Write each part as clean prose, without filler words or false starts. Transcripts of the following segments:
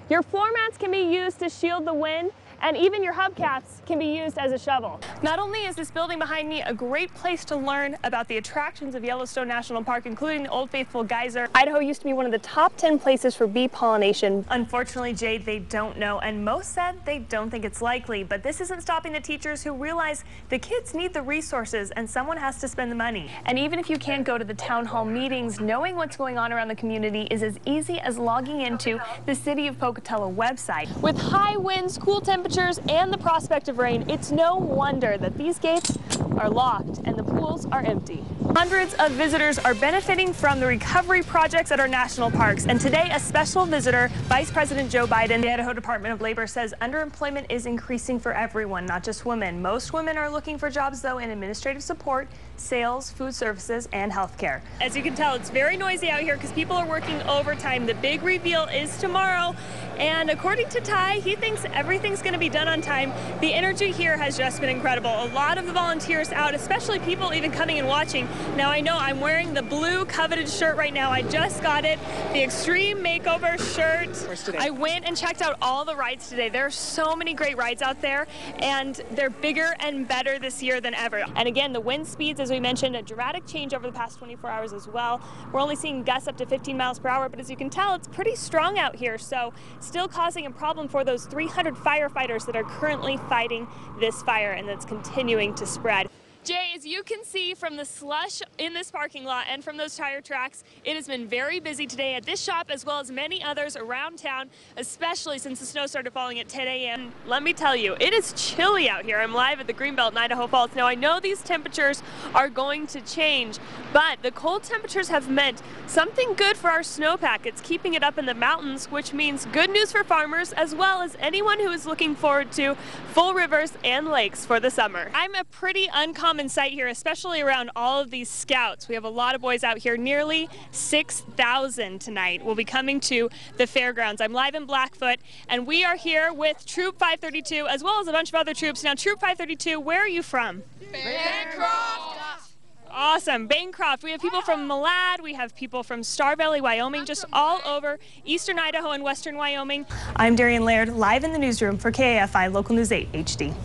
Your floor mats can be used to shield the wind, and even your hubcaps can be used as a shovel. Not only is this building behind me a great place to learn about the attractions of Yellowstone National Park, including the Old Faithful Geyser. Idaho used to be one of the top 10 places for bee pollination. Unfortunately, Jade, they don't know, and most said they don't think it's likely, but this isn't stopping the teachers who realize the kids need the resources and someone has to spend the money. And even if you can't go to the town hall meetings, knowing what's going on around the community is as easy as logging into the City of Pocatello website. With high winds, cool temperatures, and the prospect of rain, it's no wonder that these gates are locked and the pools are empty. Hundreds of visitors are benefiting from the recovery projects at our national parks, and today a special visitor, Vice President Joe Biden. The Idaho Department of Labor says underemployment is increasing for everyone, not just women. Most women are looking for jobs, though, in administrative support, sales, food services, and healthcare. As you can tell, it's very noisy out here because people are working overtime. The big reveal is tomorrow, and according to Ty, he thinks everything's going to be done on time. The energy here has just been incredible. A lot of the volunteers out, especially people even coming and watching. Now, I know I'm wearing the blue coveted shirt right now. I just got it, the Extreme Makeover shirt. I went and checked out all the rides today. There are so many great rides out there, and they're bigger and better this year than ever. And again, the wind speeds, as we mentioned, a dramatic change over the past 24 hours as well. We're only seeing gusts up to 15 miles per hour, but as you can tell, it's pretty strong out here, so still causing a problem for those 300 firefighters that are currently fighting this fire, and that's continuing to spread. Jay, as you can see from the slush in this parking lot and from those tire tracks, it has been very busy today at this shop as well as many others around town, especially since the snow started falling at 10 a.m. Let me tell you, it is chilly out here. I'm live at the Greenbelt in Idaho Falls. Now, I know these temperatures are going to change, but the cold temperatures have meant something good for our snowpack. It's keeping it up in the mountains, which means good news for farmers as well as anyone who is looking forward to full rivers and lakes for the summer. I'm a pretty uncommon sight here, especially around all of these scouts. We have a lot of boys out here. Nearly 6,000 tonight will be coming to the fairgrounds. I'm live in Blackfoot, and we are here with Troop 532 as well as a bunch of other troops. Now, Troop 532, where are you from? Bancroft. Awesome, Bancroft. We have people from Malad, we have people from Star Valley, Wyoming, just all over eastern Idaho and western Wyoming. I'm Darien Laird, live in the newsroom for KAFI Local News 8 HD.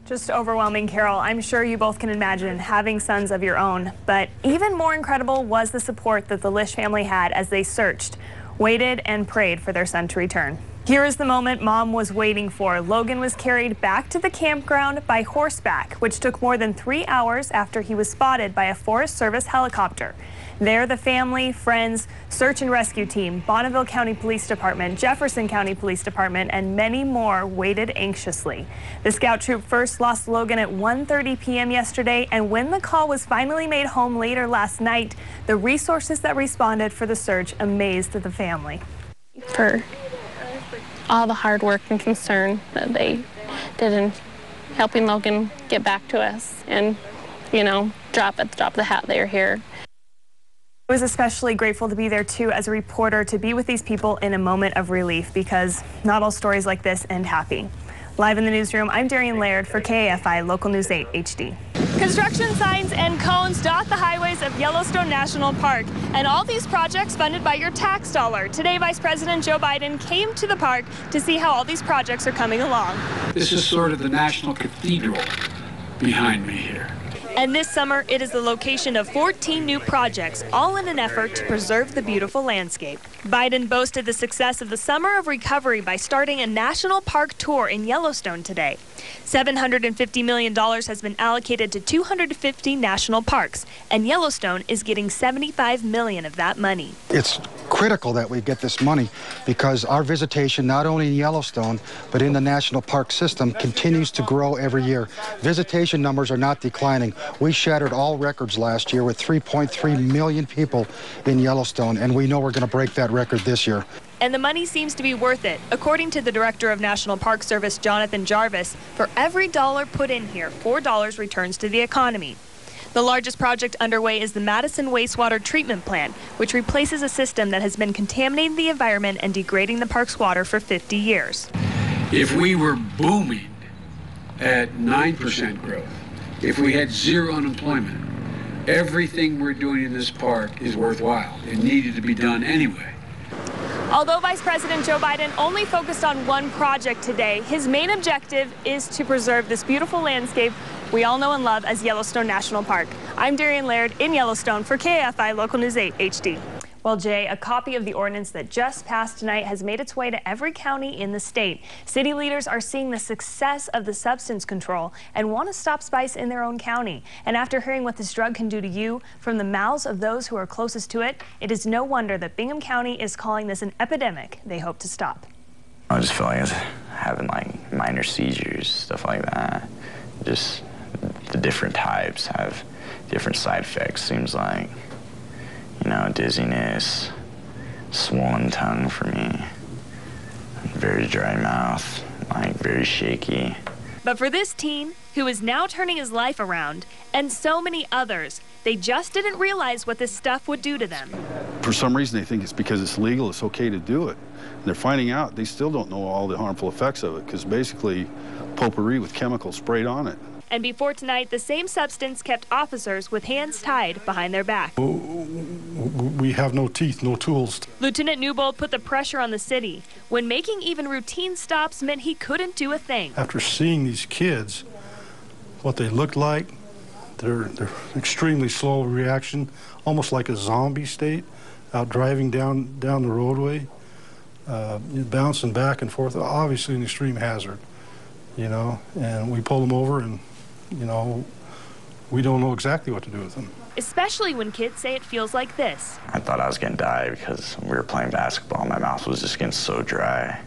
Just overwhelming, Carol. I'm sure you both can imagine having sons of your own, but even more incredible was the support that the Lish family had as they searched, waited, and prayed for their son to return. Here is the moment Mom was waiting for. Logan was carried back to the campground by horseback, which took more than 3 hours after he was spotted by a Forest Service helicopter. There, the family, friends, search and rescue team, Bonneville County Police Department, Jefferson County Police Department, and many more waited anxiously. The scout troop first lost Logan at 1:30 p.m. yesterday, and when the call was finally made home later last night, the resources that responded for the search amazed the family. For all the hard work and concern that they did in helping Logan get back to us, and, you know, drop the hat they're here. I was especially grateful to be there too as a reporter, to be with these people in a moment of relief, because not all stories like this end happy. Live in the newsroom, I'm Darien Laird for KAFI Local News 8 HD. Construction signs and cones dot the highways of Yellowstone National Park, and all these projects funded by your tax dollar. Today, Vice President Joe Biden came to the park to see how all these projects are coming along. This is sort of the National Cathedral behind me here. And this summer, it is the location of 14 new projects, all in an effort to preserve the beautiful landscape. Biden boasted the success of the Summer of Recovery by starting a national park tour in Yellowstone today. $750 million has been allocated to 250 national parks, and Yellowstone is getting $75 million of that money. It's critical that we get this money because our visitation, not only in Yellowstone, but in the national park system, continues to grow every year. Visitation numbers are not declining. We shattered all records last year with 3.3 million people in Yellowstone, and we know we're going to break that record this year. And the money seems to be worth it. According to the Director of National Park Service, Jonathan Jarvis, for every dollar put in here, $4 returns to the economy. The largest project underway is the Madison Wastewater Treatment Plant, which replaces a system that has been contaminating the environment and degrading the park's water for 50 years. If we were booming at 9% growth, if we had zero unemployment, everything we're doing in this park is worthwhile. It needed to be done anyway. Although Vice President Joe Biden only focused on one project today, his main objective is to preserve this beautiful landscape we all know and love as Yellowstone National Park. I'm Darien Laird in Yellowstone for KFI Local News 8 HD. Well, Jay, a copy of the ordinance that just passed tonight has made its way to every county in the state. City leaders are seeing the success of the substance control and want to stop spice in their own county. And after hearing what this drug can do to you from the mouths of those who are closest to it, it is no wonder that Bingham County is calling this an epidemic they hope to stop. I just feel like I was having like minor seizures, stuff like that. Just the different types have different side effects, seems like. You know, dizziness, swollen tongue for me, very dry mouth, like very shaky. But for this teen, who is now turning his life around, and so many others, they just didn't realize what this stuff would do to them. For some reason, they think it's because it's legal, it's okay to do it. And they're finding out they still don't know all the harmful effects of it, because basically potpourri with chemicals sprayed on it. And before tonight, the same substance kept officers with hands tied behind their back. We have no teeth, no tools. Lieutenant Newbold put the pressure on the city when making even routine stops meant he couldn't do a thing. After seeing these kids, what they looked like, they're extremely slow reaction, almost like a zombie state, out driving down the roadway, bouncing back and forth, obviously an extreme hazard, you know, and we pull them over and, you know, we don't know exactly what to do with them. Especially when kids say it feels like this. I thought I was gonna die because we were playing basketball. My mouth was just getting so dry,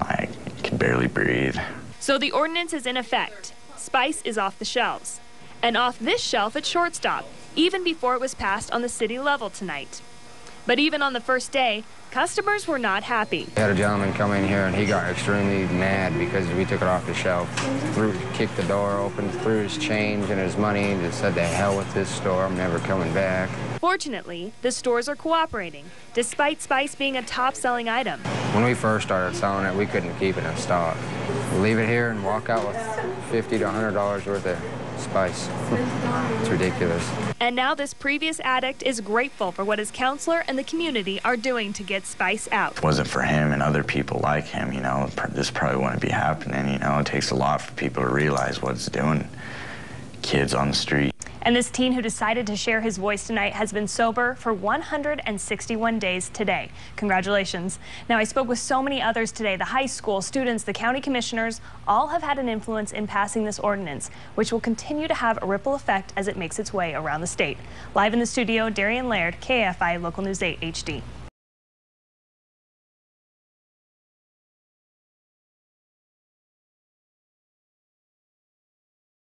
like I could barely breathe. So the ordinance is in effect. Spice is off the shelves. And off this shelf at Shortstop, even before it was passed on the city level tonight. But even on the first day, customers were not happy. We had a gentleman come in here and he got extremely mad because we took it off the shelf. Kicked the door open, threw his change and his money, and just said, "To hell with this store, I'm never coming back." Fortunately, the stores are cooperating, despite spice being a top-selling item. When we first started selling it, we couldn't keep it in stock. We leave it here and walk out with $50 to $100 worth of spice. It's ridiculous. And now this previous addict is grateful for what his counselor and the community are doing to get spice out. If it wasn't for him and other people like him, you know, this probably wouldn't be happening. You know, it takes a lot for people to realize what it's doing. Kids on the street. And this teen who decided to share his voice tonight has been sober for 161 days today. Congratulations. Now, I spoke with so many others today. The high school, students, the county commissioners, all have had an influence in passing this ordinance, which will continue to have a ripple effect as it makes its way around the state. Live in the studio, Darien Laird, KFI Local News 8 HD.